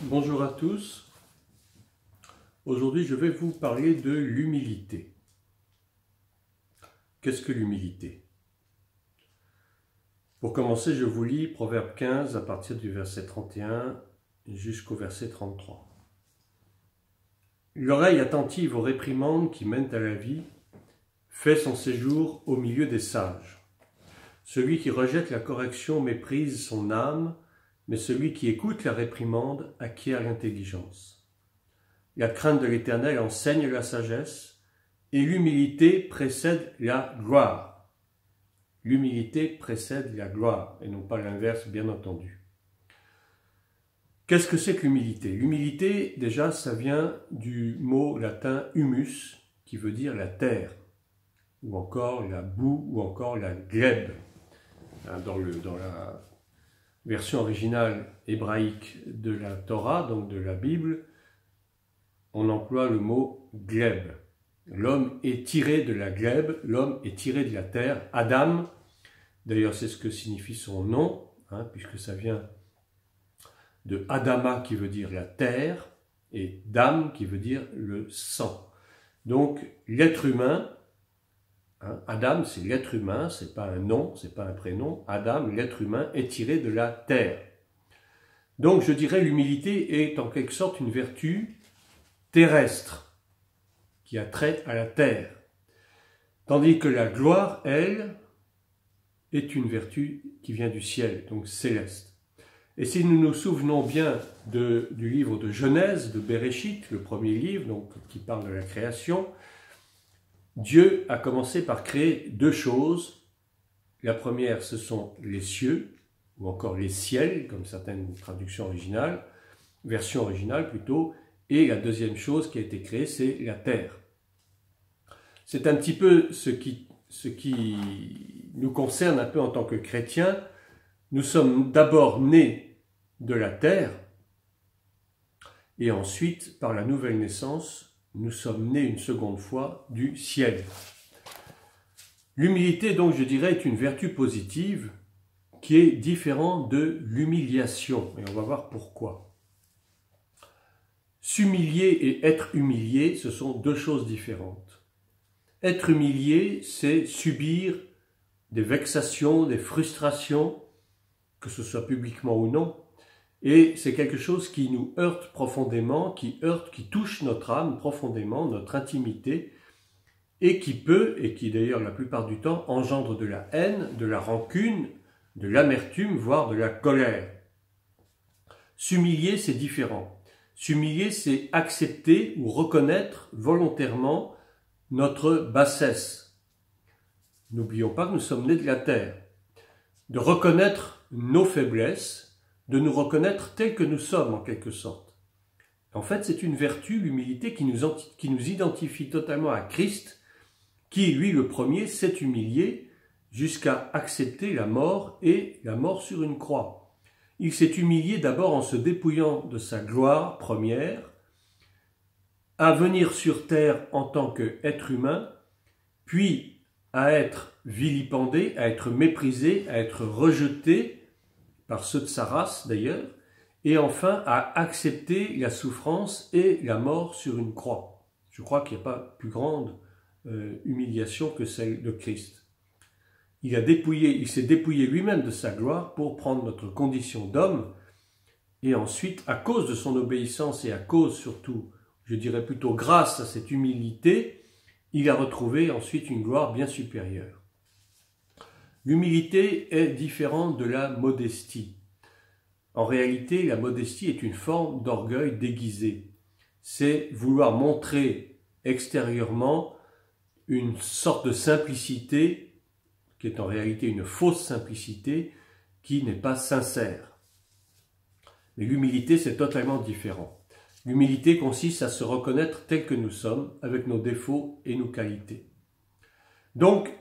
Bonjour à tous. Aujourd'hui, je vais vous parler de l'humilité. Qu'est-ce que l'humilité? Pour commencer, je vous lis Proverbe 15 à partir du verset 31 jusqu'au verset 33. L'oreille attentive aux réprimandes qui mènent à la vie fait son séjour au milieu des sages. Celui qui rejette la correction méprise son âme, mais celui qui écoute la réprimande acquiert l'intelligence. La crainte de l'Éternel enseigne la sagesse, et l'humilité précède la gloire. L'humilité précède la gloire, et non pas l'inverse, bien entendu. Qu'est-ce que c'est que l'humilité? L'humilité, déjà, ça vient du mot latin humus, qui veut dire la terre, ou encore la boue, ou encore la glèbe. Dans la version originale hébraïque de la Torah, donc de la Bible, on emploie le mot glèbe. L'homme est tiré de la glèbe, l'homme est tiré de la terre. Adam, d'ailleurs c'est ce que signifie son nom, puisque ça vient de Adama qui veut dire la terre, et Dam qui veut dire le sang. Donc l'être humain, Adam c'est l'être humain, c'est pas un nom, c'est pas un prénom. Adam, l'être humain, est tiré de la terre. Donc je dirais l'humilité est en quelque sorte une vertu terrestre qui a trait à la terre, tandis que la gloire, elle, est une vertu qui vient du ciel, donc céleste. Et si nous nous souvenons bien du livre de Genèse, de Bereshit, le premier livre donc, qui parle de la création, Dieu a commencé par créer deux choses. La première, ce sont les cieux, ou encore les ciels, comme certaines traductions originales, version originale plutôt, et la deuxième chose qui a été créée, c'est la terre. C'est un petit peu ce qui nous concerne un peu en tant que chrétiens. Nous sommes d'abord nés de la terre, et ensuite, par la nouvelle naissance, nous sommes nés une seconde fois du ciel. L'humilité, donc, je dirais, est une vertu positive qui est différente de l'humiliation, et on va voir pourquoi. S'humilier et être humilié, ce sont deux choses différentes. Être humilié, c'est subir des vexations, des frustrations, que ce soit publiquement ou non, et c'est quelque chose qui nous heurte profondément, qui touche notre âme profondément, notre intimité, et qui peut, et qui d'ailleurs la plupart du temps, engendre de la haine, de la rancune, de l'amertume, voire de la colère. S'humilier, c'est différent. S'humilier, c'est accepter ou reconnaître volontairement notre bassesse. N'oublions pas que nous sommes nés de la terre. De reconnaître nos faiblesses, de nous reconnaître tels que nous sommes en quelque sorte. En fait, c'est une vertu, l'humilité, qui nous identifie totalement à Christ, qui, lui, le premier, s'est humilié jusqu'à accepter la mort et la mort sur une croix. Il s'est humilié d'abord en se dépouillant de sa gloire première, à venir sur terre en tant qu'être humain, puis à être vilipendé, à être méprisé, à être rejeté, par ceux de sa race d'ailleurs, et enfin à accepter la souffrance et la mort sur une croix. Je crois qu'il n'y a pas plus grande humiliation que celle de Christ. Il s'est dépouillé lui-même de sa gloire pour prendre notre condition d'homme, et ensuite, à cause de son obéissance et à cause surtout, je dirais plutôt grâce à cette humilité, il a retrouvé ensuite une gloire bien supérieure. L'humilité est différente de la modestie. En réalité, la modestie est une forme d'orgueil déguisé. C'est vouloir montrer extérieurement une sorte de simplicité, qui est en réalité une fausse simplicité, qui n'est pas sincère. Mais l'humilité, c'est totalement différent. L'humilité consiste à se reconnaître tel que nous sommes, avec nos défauts et nos qualités. Donc,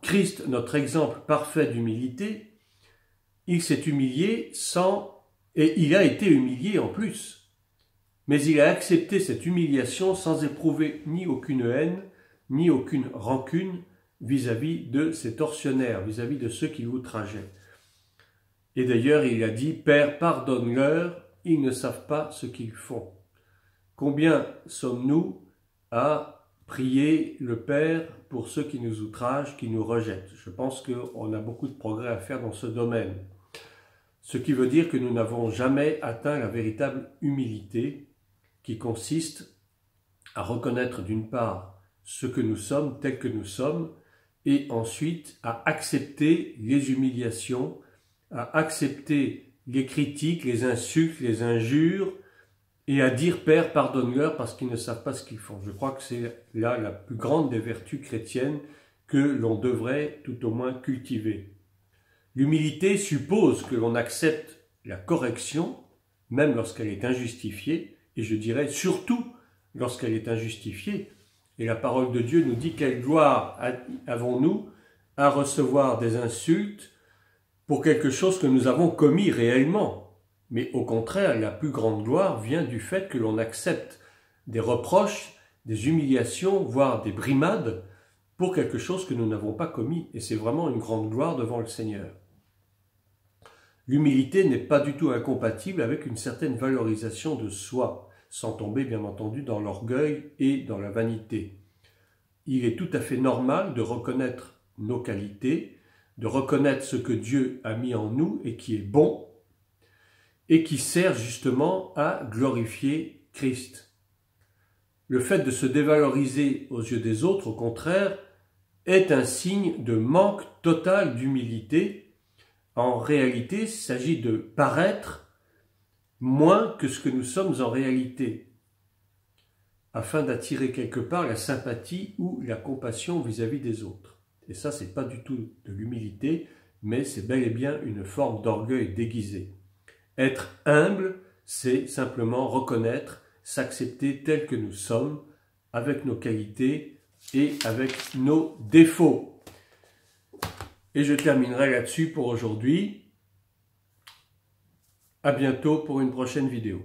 Christ, notre exemple parfait d'humilité, il s'est humilié et il a été humilié en plus. Mais il a accepté cette humiliation sans éprouver ni aucune haine, ni aucune rancune vis-à-vis de ses tortionnaires, vis-à-vis de ceux qui l'outrageaient. Et d'ailleurs, il a dit « Père, pardonne-leur, ils ne savent pas ce qu'ils font. Combien sommes-nous à prier le Père pour ceux qui nous outragent, qui nous rejettent? Je pense qu'on a beaucoup de progrès à faire dans ce domaine. Ce qui veut dire que nous n'avons jamais atteint la véritable humilité qui consiste à reconnaître d'une part ce que nous sommes, tel que nous sommes, et ensuite à accepter les humiliations, à accepter les critiques, les insultes, les injures, et à dire « Père, pardonne-leur parce qu'ils ne savent pas ce qu'ils font ». Je crois que c'est là la plus grande des vertus chrétiennes que l'on devrait tout au moins cultiver. L'humilité suppose que l'on accepte la correction, même lorsqu'elle est injustifiée, et je dirais surtout lorsqu'elle est injustifiée. Et la parole de Dieu nous dit quelle gloire avons-nous à recevoir des insultes pour quelque chose que nous avons commis réellement. Mais au contraire, la plus grande gloire vient du fait que l'on accepte des reproches, des humiliations, voire des brimades pour quelque chose que nous n'avons pas commis. Et c'est vraiment une grande gloire devant le Seigneur. L'humilité n'est pas du tout incompatible avec une certaine valorisation de soi, sans tomber bien entendu dans l'orgueil et dans la vanité. Il est tout à fait normal de reconnaître nos qualités, de reconnaître ce que Dieu a mis en nous et qui est bon, et qui sert justement à glorifier Christ. Le fait de se dévaloriser aux yeux des autres, au contraire, est un signe de manque total d'humilité. En réalité, il s'agit de paraître moins que ce que nous sommes en réalité, afin d'attirer quelque part la sympathie ou la compassion vis-à-vis des autres. Et ça, c'est pas du tout de l'humilité, mais c'est bel et bien une forme d'orgueil déguisé. Être humble, c'est simplement reconnaître, s'accepter tel que nous sommes, avec nos qualités et avec nos défauts. Et je terminerai là-dessus pour aujourd'hui. À bientôt pour une prochaine vidéo.